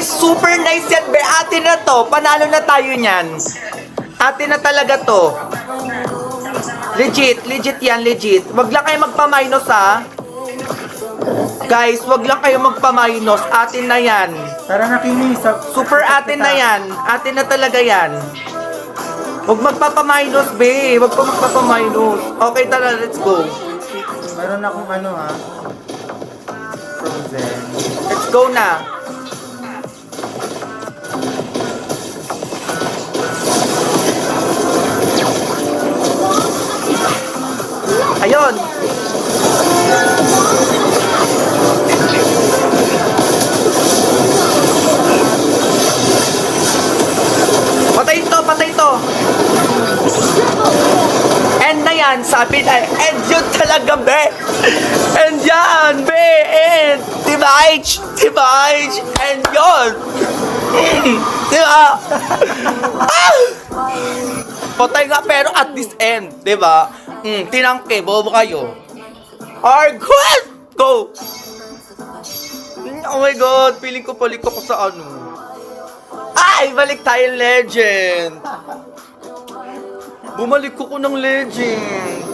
super nice yan, be. Atin na to. Panalo na tayo niyan. Atin na talaga to. Legit yan, legit. Wag lang kayo magpa-minus, ha. Guys, wag lang kayo magpa-minus. Atin na yan. Tara na, Kimi. Super atin na yan. Atin na talaga yan. Wag magpapa-minus, be. Wag pa magpapa-minus. Okay, tara, let's go. Meron akong ano, ha. Frozen. Let's go na. Ayun. Patay to. End na yan, sabi na. End yun talaga, be. End yan, be. End. Diba, H? End yun. Diba? Patay nga, pero at this end. Diba? Tinangke, bobo kayo. Argon! Go! Oh my God, feeling ko balik ako sa ano. Ay, balik tayo legend. Bumalik ko ng legend.